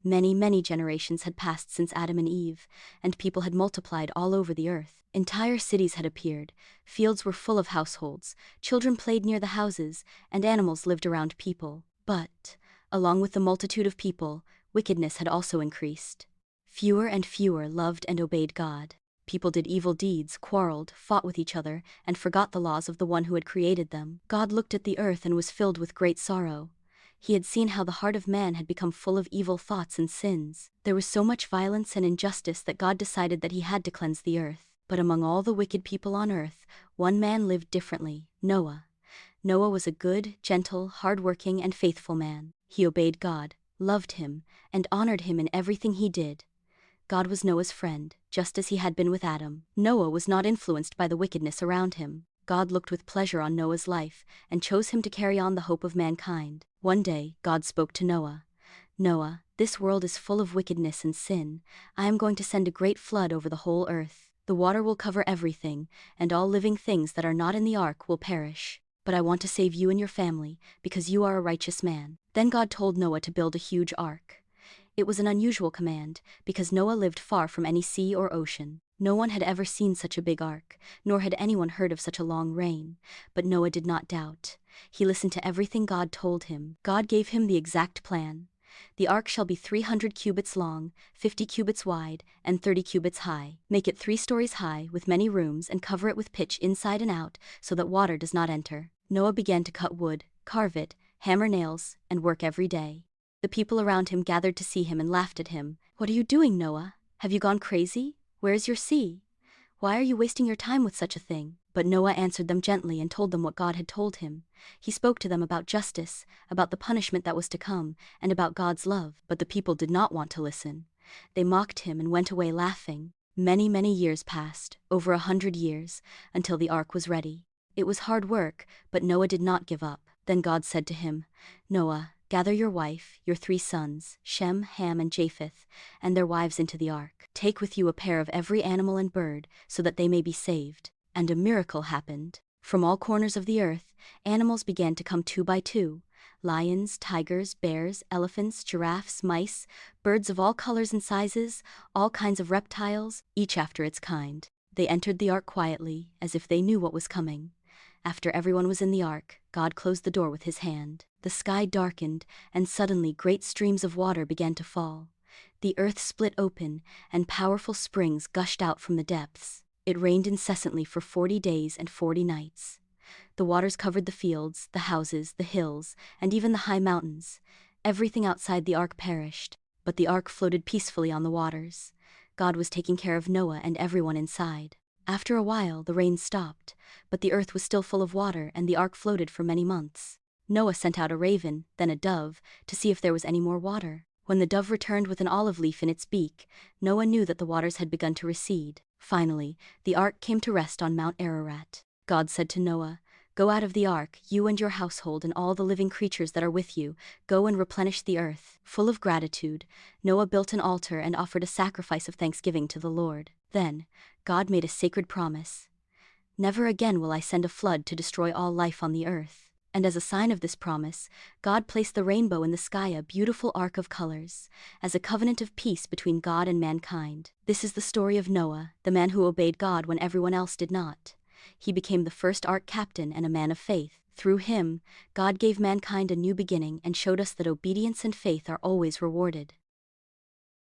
Many, many generations had passed since Adam and Eve, and people had multiplied all over the earth. Entire cities had appeared, fields were full of households, children played near the houses, and animals lived around people. But, along with the multitude of people, wickedness had also increased. Fewer and fewer loved and obeyed God. People did evil deeds, quarreled, fought with each other, and forgot the laws of the one who had created them. God looked at the earth and was filled with great sorrow. He had seen how the heart of man had become full of evil thoughts and sins. There was so much violence and injustice that God decided that he had to cleanse the earth. But among all the wicked people on earth, one man lived differently, Noah. Noah was a good, gentle, hard-working, and faithful man. He obeyed God, loved him, and honored him in everything he did. God was Noah's friend, just as he had been with Adam. Noah was not influenced by the wickedness around him. God looked with pleasure on Noah's life, and chose him to carry on the hope of mankind. One day, God spoke to Noah. "Noah, this world is full of wickedness and sin. I am going to send a great flood over the whole earth. The water will cover everything, and all living things that are not in the ark will perish. But I want to save you and your family, because you are a righteous man." Then God told Noah to build a huge ark. It was an unusual command, because Noah lived far from any sea or ocean. No one had ever seen such a big ark, nor had anyone heard of such a long reign. But Noah did not doubt. He listened to everything God told him. God gave him the exact plan. "The ark shall be 300 cubits long, 50 cubits wide, and 30 cubits high. Make it 3 stories high, with many rooms, and cover it with pitch inside and out, so that water does not enter." Noah began to cut wood, carve it, hammer nails, and work every day. The people around him gathered to see him and laughed at him. "What are you doing, Noah? Have you gone crazy? Where is your sea? Why are you wasting your time with such a thing?" But Noah answered them gently and told them what God had told him. He spoke to them about justice, about the punishment that was to come, and about God's love. But the people did not want to listen. They mocked him and went away laughing. Many, many years passed, over 100 years, until the ark was ready. It was hard work, but Noah did not give up. Then God said to him, "Noah, gather your wife, your 3 sons, Shem, Ham, and Japheth, and their wives into the ark. Take with you a pair of every animal and bird, so that they may be saved." And a miracle happened. From all corners of the earth, animals began to come 2 by 2. Lions, tigers, bears, elephants, giraffes, mice, birds of all colors and sizes, all kinds of reptiles, each after its kind. They entered the ark quietly, as if they knew what was coming. After everyone was in the ark, God closed the door with his hand. The sky darkened, and suddenly great streams of water began to fall. The earth split open, and powerful springs gushed out from the depths. It rained incessantly for 40 days and 40 nights. The waters covered the fields, the houses, the hills, and even the high mountains. Everything outside the ark perished, but the ark floated peacefully on the waters. God was taking care of Noah and everyone inside. After a while, the rain stopped, but the earth was still full of water, and the ark floated for many months. Noah sent out a raven, then a dove, to see if there was any more water. When the dove returned with an olive leaf in its beak, Noah knew that the waters had begun to recede. Finally, the ark came to rest on Mount Ararat. God said to Noah, "Go out of the ark, you and your household and all the living creatures that are with you. Go and replenish the earth." Full of gratitude, Noah built an altar and offered a sacrifice of thanksgiving to the Lord. Then, God made a sacred promise. "Never again will I send a flood to destroy all life on the earth." And as a sign of this promise, God placed the rainbow in the sky, a beautiful arc of colors, as a covenant of peace between God and mankind. This is the story of Noah, the man who obeyed God when everyone else did not. He became the first ark captain and a man of faith. Through him, God gave mankind a new beginning and showed us that obedience and faith are always rewarded.